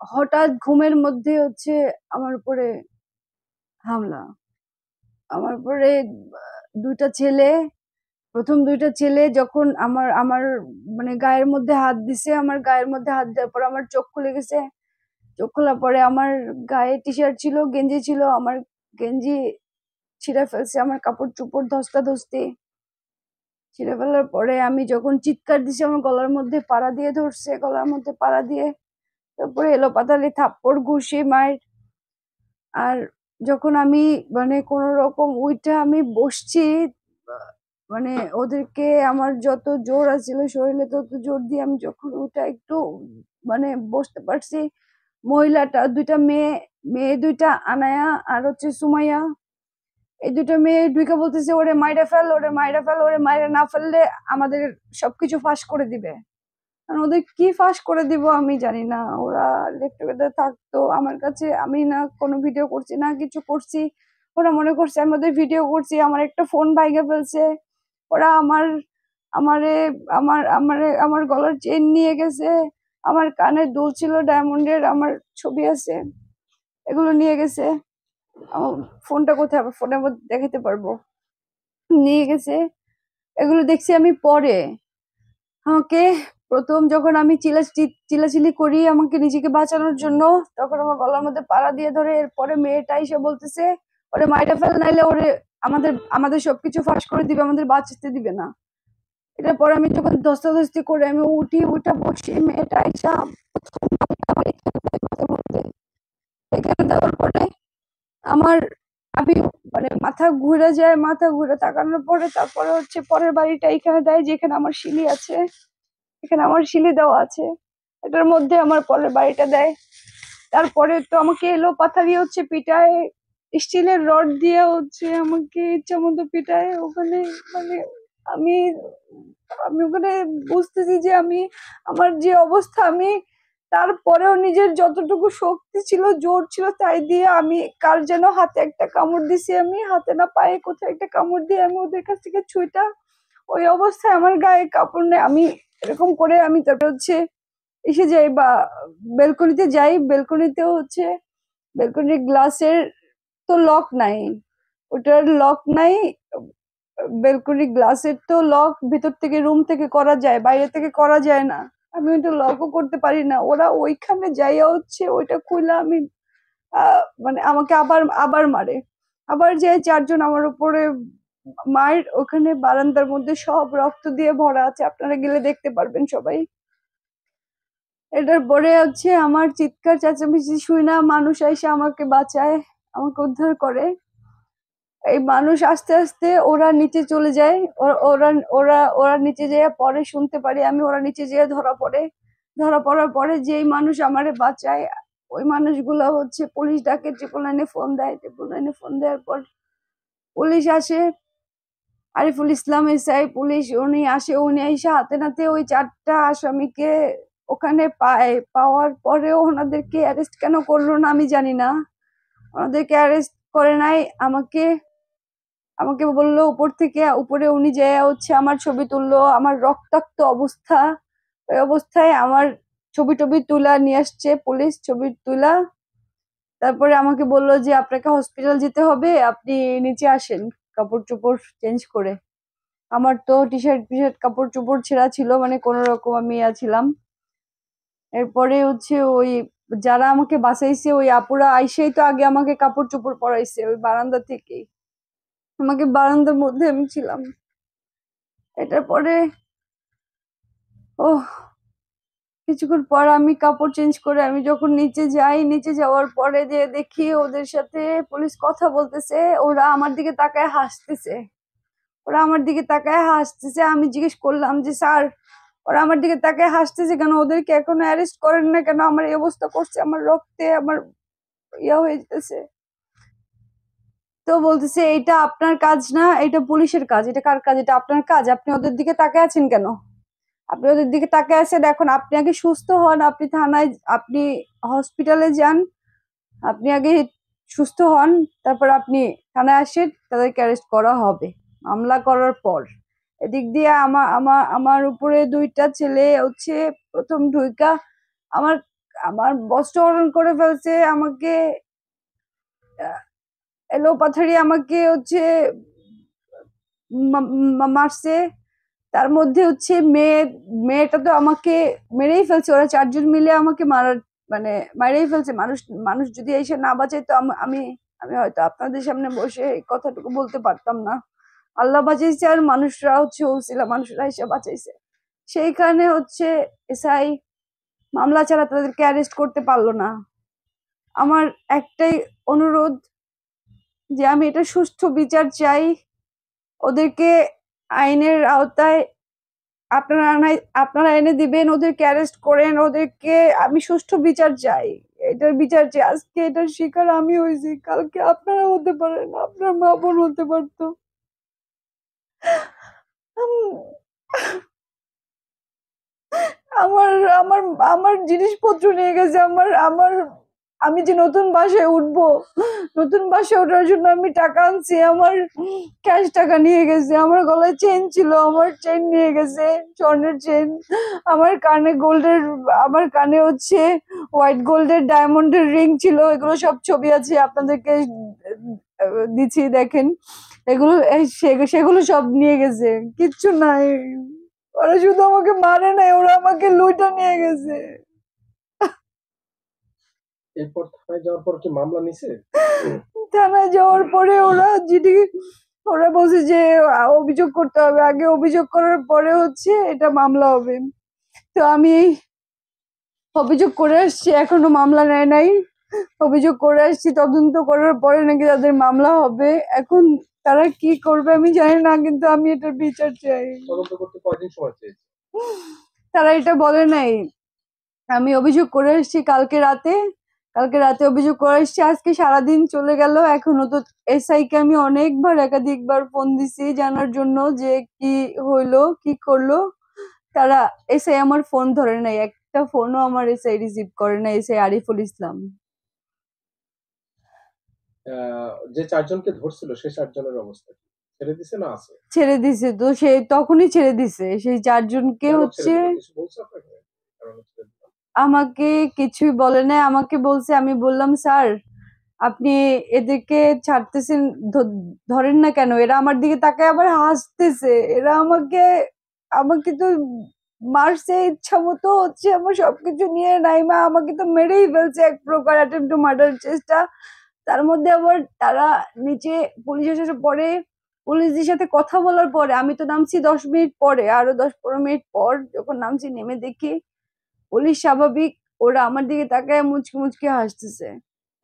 হঠাৎ ঘুমের মধ্যে হচ্ছে আমার উপরে হামলা। আমার উপরে দুইটা ছেলে, প্রথম দুইটা ছেলে যখন আমার আমার মানে গায়ের মধ্যে হাত দিছে, আমার গায়ের মধ্যে হাত দেওয়ার পর আমার চোখ খুলে গেছে। চোখ খোলার পরে আমার গায়ে টি শার্ট ছিল, গেঞ্জি ছিল, আমার গেঞ্জি ছিঁড়ে ফেলছে, আমার কাপড় চোপড় ধস্তাধস্তি। ছিঁড়ে ফেলার পরে আমি যখন চিৎকার দিছি, আমার গলার মধ্যে পাড়া দিয়ে ধরছে, গলার মধ্যে পাড়া দিয়ে, তারপরে এলোপাতাড়ি থাপ্পড় ঘুষি মার। আর যখন আমি মানে কোন রকম উইটা আমি বসছি, মানে ওদেরকে আমার যত জোর আছিল শরীরে তত জোর দিয়ে আমি যখন ওটা একটু মানে বসতে পারছি, মহিলাটা দুইটা মেয়ে, মেয়ে দুইটা আনায়া আর হচ্ছে সুমাইয়া, এই দুটো মেয়ে ঢুকে বলতেছে ওরে মাইরা ফেল, ওরে মাইরা ফেল, ওরে মাইরা না ফেললে আমাদের সবকিছু ফাঁস করে দিবে। ওদের কি ফাঁস করে দিব আমি জানি না। ওরা লেফট টুগেদার থাকতো আমার কাছে, আমি না কোনো ভিডিও করছি না কিছু করছি, ওরা মনে করছে আমি ওদের ভিডিও করছি, আমার একটা ফোন ভাইগা ফেলছে। ওরা আমার আমারে আমার আমারে আমার গলার চেন নিয়ে গেছে, আমার কানের দুল ছিল ডায়মন্ডের, আমার ছবি আছে, এগুলো নিয়ে গেছে। আমার ফোনটা কোথায়, ফোনের মধ্যে দেখাতে পারবো, নিয়ে গেছে। এগুলো দেখছি আমি পরে। আমাকে প্রথম যখন আমি চিল্লাচিল্লি করি আমাকে নিজেকে বাঁচানোর জন্য, তখন আমার গলার মধ্যে পাড়া দিয়ে ধরে, এরপরে মেয়েটা এসে বলতেছে ওরে মাইরা ফেল, নাইলে ওরে আমাদের আমাদের সবকিছু ফাঁস করে দিবে, আমাদের বাঁচতে দিবে না। এটার পরে আমি যখন ধস্তাধস্তি করে আমি উঠা বসি, মেয়েটা এসে এখানে দেওয়ার পরে আমার আমি মানে মাথা ঘুরে যায়, মাথা ঘুরে তাকানোর পরে তারপরে হচ্ছে পরের বাড়িটা এখানে দেয় যেখানে আমার শিলি আছে, এখানে আমার শিলি দেওয়া আছে, এটার মধ্যে আমার পরের বাড়িটা দেয়। তারপরে তো আমাকে এলো পাথারি হচ্ছে পিটায়, স্টিলের রড দিয়ে হচ্ছে আমাকে ইচ্ছা মতো পিটায় ওখানে। মানে আমি আমি ওখানে বুঝতেছি যে আমি আমার যে অবস্থা, আমি তারপরেও নিজের যতটুকু শক্তি ছিল, জোর ছিল, তাই দিয়ে আমি কার যেন হাতে একটা কামড় দিছি, আমি হাতে না পায়ে কোথায় একটা কামড় দিয়ে আমি ওদের কাছ থেকে ছুঁইটা, ওই অবস্থায় আমার গায়ে কাপড় নেই, আমি এরকম করে আমি তারপর হচ্ছে এসে যাই বা বেলকনিতে যাই। বেলকনিতেও হচ্ছে বেলকনির গ্লাসের তো লক নাই, ওটার লক নাই। বেলকনি গ্লাসের তো লক ভিতর থেকে রুম থেকে করা যায়, বাইরে থেকে করা যায় না। আমি ওইটা লকও করতে পারি না। ওরা ওইখানে যাইয়া হচ্ছে ওইটা খুলে আমি মানে আমাকে আবার আবার মারে, আবার যে চারজন আমার উপরে মায়ের। ওখানে বারান্দার মধ্যে সব রক্ত দিয়ে ভরা আছে, আপনারা গেলে দেখতে পারবেন সবাই। এটার পরে হচ্ছে আমার চিৎকার চেঁচামেচি শুই না, মানুষ এসে আমাকে বাঁচায়, আমাকে উদ্ধার করে। এই মানুষ আস্তে আস্তে ওরা নিচে চলে যায়, ওরা ওরা ওরা নিচে যেয়ে পরে শুনতে পারি আমি, ওরা নিচে যেয়ে ধরা পড়ে। ধরা পড়ার পরে যেই মানুষ আমারে বাঁচায়, ওই মানুষগুলো হচ্ছে পুলিশ ডাকে, 999 ফোন দেয়, 999 ফোন দেওয়ার পর পুলিশ আসে। আরিফুল ইসলাম এসআই পুলিশ উনি আসে, উনি এসে হাতে নাতে ওই চারটা আসামিকে ওখানে পায়। পাওয়ার পরেও ওনাদেরকে অ্যারেস্ট কেন করলো না আমি জানি না, ওনাদেরকে অ্যারেস্ট করে নাই। আমাকে আমাকে বললো উপর থেকে, উপরে উনি যে হচ্ছে আমার ছবি তুললো, আমার রক্তাক্ত অবস্থা, ওই অবস্থায় আমার ছবি টবি তুলা নিয়ে আসছে পুলিশ, ছবি তুলা। তারপরে আমাকে বললো যে আপনাকে হসপিটাল যেতে হবে, আপনি নিচে আসেন কাপড় চোপড় চেঞ্জ করে। আমার তো টি শার্ট কাপড় চোপড় ছেঁড়া ছিল, মানে কোন রকম আমি ছিলাম। এরপরে হচ্ছে ওই যারা আমাকে বাঁচাইছে ওই আপুরা আইসেই তো আগে আমাকে কাপড় চোপড় পরাইছে ওই বারান্দা থেকেই, আমাকে বারান্দার মধ্যে আমি ছিলাম। এটার পরে ও কিছুক্ষণ পর আমি কাপড় চেঞ্জ করে আমি যখন নিচে যাই, নিচে যাওয়ার পরে যে দেখি ওদের সাথে পুলিশ কথা বলতেছে, ওরা আমার দিকে তাকায় হাসতেছে, ওরা আমার দিকে তাকায় হাসতেছে। আমি জিজ্ঞেস করলাম যে স্যার, ওরা আমার দিকে তাকায় হাসতেছে কেন, ওদেরকে এখনো অ্যারেস্ট করেন না কেন, আমার এই অবস্থা করছে, আমার রক্তে আমার ইয়া হয়ে যেতেছে। তো বলতেছে এটা আপনার কাজ না, এটা পুলিশের কাজ। এটা কার কাজ? এটা আপনার কাজ। আপনি ওদের দিকে তাকায় আছেন কেন? আপনি ওদের দিকে তাকায় আছেন, এখন আপনি আগে সুস্থ হন, আপনি থানায়, আপনি হসপিটালে যান, আপনি আগে সুস্থ হন, তারপর আপনি থানায় আসেন, তাদেরকে অ্যারেস্ট করা হবে মামলা করার পর। এদিক দিয়ে আমার আমার আমার উপরে দুইটা ছেলে হচ্ছে প্রথম ঢুইকা আমার আমার বস্ত্রহরণ করে ফেলছে, আমাকে এলোপাথারি আমাকে হচ্ছে মারছে। তার মধ্যে হচ্ছে মেয়েটা তো আমাকে মেরেই ফেলছে, ওরা 4 জন মিলে আমাকে মারার মানে মারেই ফেলছে। মানুষ মানুষ যদি এসে না বাঁচায় তো আমি আমি হয়তো আপনাদের সামনে বসে এই কথাটুকু বলতে পারতাম না। আল্লাহ বাঁচাইছে আর মানুষরা হচ্ছে ওসিলা মানুষরা এসে বাঁচাইছে। সেইখানে হচ্ছে এসআই মামলা ছাড়া তাদেরকে অ্যারেস্ট করতে পারলো না। আমার একটাই অনুরোধ যে আমি এটা সুষ্ঠু বিচার চাই। ওদেরকে আইনের আওতায় আপনারা এনে দিবেন, ওদেরকে অ্যারেস্ট করেন, ওদেরকে আমি সুষ্ঠু বিচার চাই। এটার বিচার চাই। আজকে এটার শিকার আমি হয়েছি, কালকে আপনারা হতে পারেন, আপনার মা বোন হতে পারতো। আমার আমার আমার জিনিসপত্র নিয়ে গেছে। আমার আমার আমি যে নতুন বাসায় উঠবো, নতুন বাসায় ওঠার জন্য আমি টাকা আনছি, আমার ক্যাশ টাকা নিয়ে গেছে। আমার গলায় চেন ছিল, আমার চেন নিয়ে গেছে, স্বর্ণের চেন। আমার কানে গোল্ডের, আমার কানে হচ্ছে হোয়াইট গোল্ডের ডায়মন্ডের রিং ছিল। এগুলো সব ছবি আছে, আপনাদেরকে দিচ্ছি দেখেন। এগুলো সেগুলো সব নিয়ে গেছে, কিচ্ছু নাই। ওরা শুধু আমাকে মারে নাই, ওরা আমাকে লুইটা নিয়ে গেছে। এরপর থানায় যাওয়ার পর কি মামলা নিছে? থানায় যাওয়ার পরে ওরা বলছে যে অভিযোগ করতে হবে, আগে অভিযোগ করার পরে হচ্ছে এটা মামলা হবে। তো আমি অভিযোগ করে আসছি, এখনো মামলা নেয় নাই। অভিযোগ করে আসছি, তদন্ত করার পরে নাকি তাদের মামলা হবে। এখন তারা কি করবে আমি জানি না, কিন্তু আমি এটার বিচার চাই। তদন্ত করতে কয়দিন সময় চেয়েছে? তারা এটা বলে নাই। আমি অভিযোগ করে এসেছি কালকে রাতে অভিযোগ করে এসেছি। আজকে সারাদিন চলে গেল, এখনো তো এসআই কে আমি অনেকবার একাধিকবার ফোন দিছি জানার জন্য যে কি হইলো, কি করলো। তারা এসআই আমার ফোন ধরে নাই, একটা ফোনও আমার এসআই রিসিভ করে নাই, এসআই আরিফুল ইসলাম। যে 4 জনকে ধরছিল সে 4 জনের অবস্থা কি? ছেড়ে দিছে না আছে? ছেড়ে দিছে তো, সে তখনই ছেড়ে দিছে। সেই 4 জনকে কেন ছেড়ে হচ্ছে দিল? কিছু বলছে আপনাকে? কারণ ছেড়ে দিল? আমাকে কিছুই বলে নাই। আমাকে বলছে, আমি বললাম স্যার আপনি এদেরকে ছাড়তেছেন, ধরেন না কেন? এরা আমার দিকে তাকায় আবার হাসতেছে। এরা আমাকে আমাকে তো মারছে ইচ্ছা মতো হচ্ছে, আমার সবকিছু নিয়ে। নাইমা আমাকে তো মেরেই ফেলছে, এক প্রকার অ্যাটেম্প টু মার্ডার চেষ্টা। তার মধ্যে আবার তারা নিচে পুলিশ এসে পরে, পুলিশদের সাথে কথা বলার পরে আমি তো নামছি 10 মিনিট পরে, আরো 10-15 মিনিট পর যখন নামছি, নেমে দেখি পুলিশ স্বাভাবিক, ওরা আমার দিকে তাকায় মুচকি মুচকি হাসতেছে।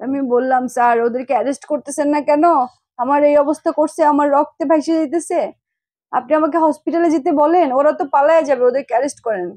আমি বললাম স্যার ওদেরকে অ্যারেস্ট করতেছেন না কেন? আমার এই অবস্থা করছে, আমার রক্তে ভাসে যেতেছে, আপনি আমাকে হসপিটালে যেতে বলেন, ওরা তো পালায় যাবে, ওদেরকে অ্যারেস্ট করেন।